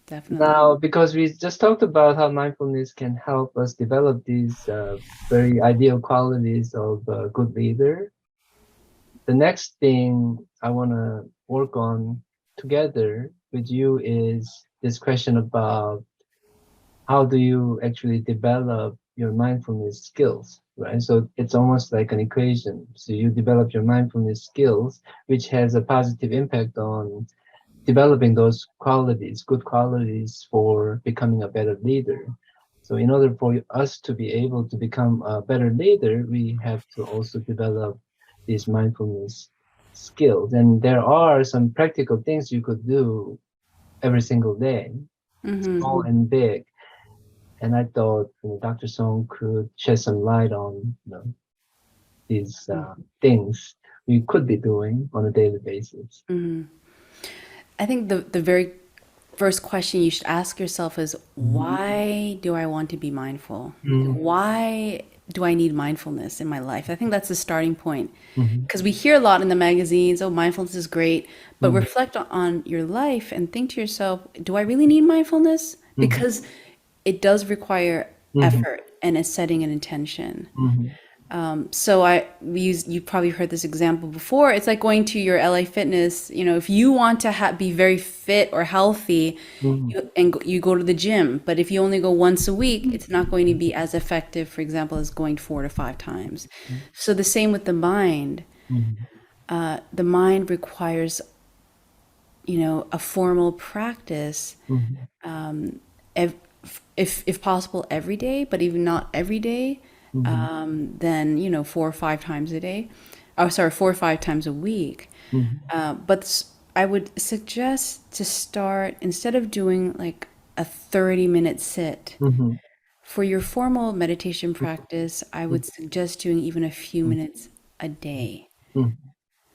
Definitely. Now, because we just talked about how mindfulness can help us develop these very ideal qualities of a good leader, the next thing I want to work on together with you is this question about how do you actually develop your mindfulness skills, right? So it's almost like an equation. So you develop your mindfulness skills, which has a positive impact on developing those qualities, good qualities for becoming a better leader. So in order for us to be able to become a better leader, we have to also develop these mindfulness skills. And there are some practical things you could do every single day, small and big. And I thought, Dr. Song could shed some light on, these things we could be doing on a daily basis. I think the very first question you should ask yourself is, why do I want to be mindful? Mm-hmm. Why do I need mindfulness in my life? I think that's the starting point. Mm-hmm. Because we hear a lot in the magazines, oh, mindfulness is great, but Mm-hmm. reflect on your life and think to yourself, do I really need mindfulness? Mm-hmm. Because it does require Mm-hmm. effort and a setting an intention. Mm-hmm. So we use, you probably heard this example before. It's like going to your LA Fitness. You know, if you want to be very fit or healthy, Mm-hmm. you go to the gym. But if you only go once a week, it's not going to be as effective, for example, as going 4 to 5 times. So the same with the mind. Mm-hmm. The mind requires, a formal practice, Mm-hmm. ev- if possible every day, but even not every day, Mm-hmm. then 4 or 5 times a day. Oh, sorry, 4 or 5 times a week. Mm-hmm. But I would suggest to start, instead of doing like a 30-minute sit Mm-hmm. for your formal meditation practice, I would suggest doing even a few minutes a day. Mm-hmm.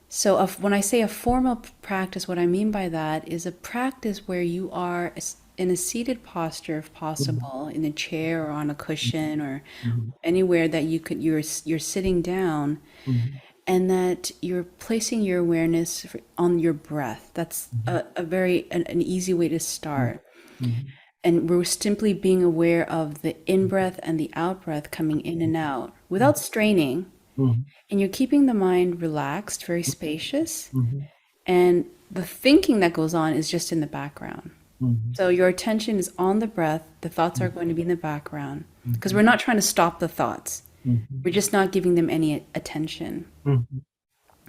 So, when I say a formal practice, what I mean by that is a practice where you are in a seated posture, if possible, in a chair or on a cushion or Mm-hmm. anywhere that you're sitting down, Mm-hmm. and that you're placing your awareness on your breath. That's an easy way to start. Mm-hmm. And we're simply being aware of the in breath and the out breath coming in and out without straining. Mm-hmm. And you're keeping the mind relaxed, very spacious, Mm-hmm. and the thinking that goes on is just in the background. Mm-hmm. So your attention is on the breath, the thoughts are going to be in the background because we're not trying to stop the thoughts. Mm-hmm. We're just not giving them any attention, Mm-hmm.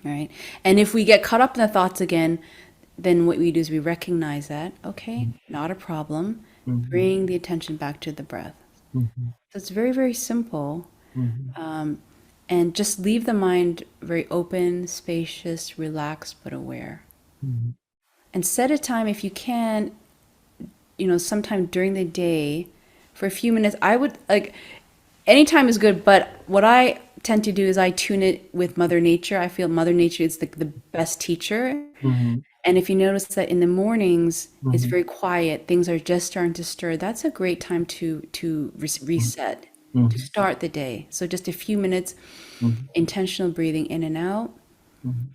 right? And if we get caught up in the thoughts again, then what we do is we recognize that, okay, not a problem. Mm-hmm. Bring the attention back to the breath. Mm-hmm. So it's very, very simple. Mm-hmm. And just leave the mind very open, spacious, relaxed, but aware. Mm-hmm. And set a time if you can, sometime during the day for a few minutes. I would like, anytime is good, but what I tend to do is I tune it with Mother Nature. I feel Mother Nature is the best teacher. Mm-hmm. And if you notice that in the mornings it's Mm-hmm. very quiet, things are just starting to stir, that's a great time to reset, to Mm-hmm. start the day. So just a few minutes, Mm-hmm. intentional breathing in and out. Mm-hmm.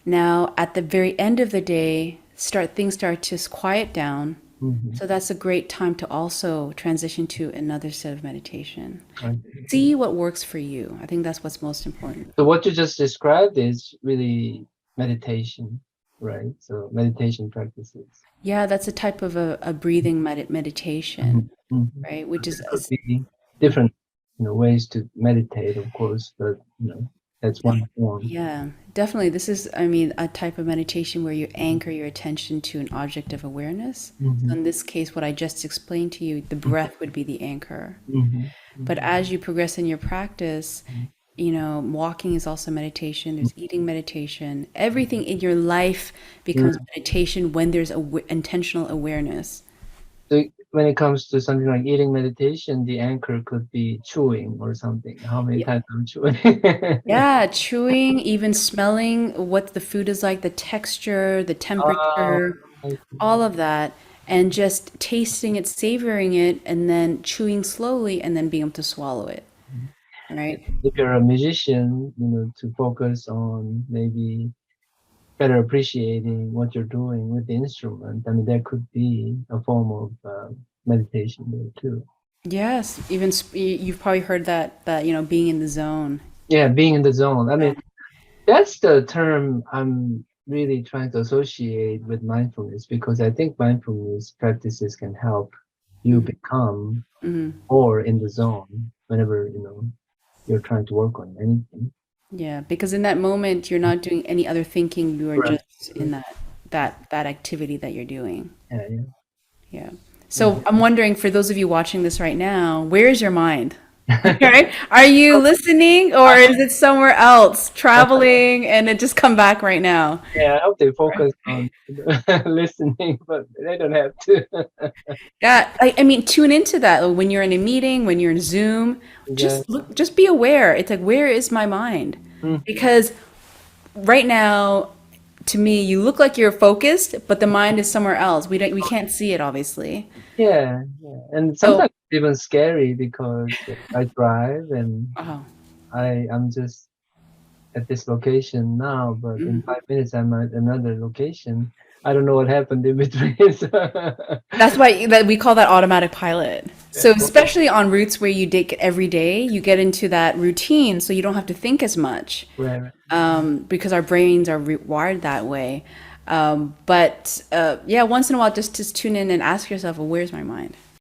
Now, at the very end of the day, things start to quiet down. Mm-hmm. So that's a great time to also transition to another set of meditation. I see. See what works for you. I think that's what's most important. So what you just described is really meditation, right? So meditation practices. Yeah, that's a type of a breathing Mhm, meditation, mhm. right? Which There is, could be different, ways to meditate, of course, but that's one form. yeah, definitely. This is, I mean, a type of meditation where you anchor your attention to an object of awareness. So Mm-hmm. in this case, what I just explained to you, the breath would be the anchor. Mm-hmm. But as you progress in your practice, walking is also meditation. There's eating meditation. Everything in your life becomes Mm-hmm. meditation when there's intentional awareness. So when it comes to something like eating meditation, the anchor could be chewing or something. How many Yeah, times I'm chewing? yeah, chewing, even smelling what the food is like, the texture, the Oh, temperature, I see. all of that, and just tasting it, savoring it, and then chewing slowly, and then being able to swallow it, right? If you're a musician, to focus on maybe better appreciating what you're doing with the instrument. I mean, there could be a form of meditation there too. Yes, even you've probably heard that being in the zone. Yeah, being in the zone. I mean, that's the term I'm really trying to associate with mindfulness because I think mindfulness practices can help you become Hmm. more in the zone whenever, you're trying to work on anything. Yeah, because in that moment you're not doing any other thinking. You are Right. just in that activity that you're doing. Yeah, yeah, Yeah. So yeah. I'm wondering, for those of you watching this right now, where is your mind? Right? Are you listening or is it somewhere else, traveling, and it just come back right now? Yeah, I hope they focus on listening, but they don't have to. Yeah, I mean, tune into that when you're in a meeting, when you're in Zoom. Yeah. Just look, just be aware. It's like, where is my mind? Mm. Because right now, to me, you look like you're focused, but the mind is somewhere else. We can't see it, obviously. Yeah, yeah. And So, sometimes it's even scary because I drive and oh, I'm just at this location now, but in mhm. 5 minutes I'm at another location. I don't know what happened in between. So, That's why that we call that automatic pilot. yeah, So especially on routes where you take it every day, you get into that routine, so you don't have to think as much, right, right. because our brains are wired that way. But yeah, once in a while, just tune in and ask yourself, well, where's my mind?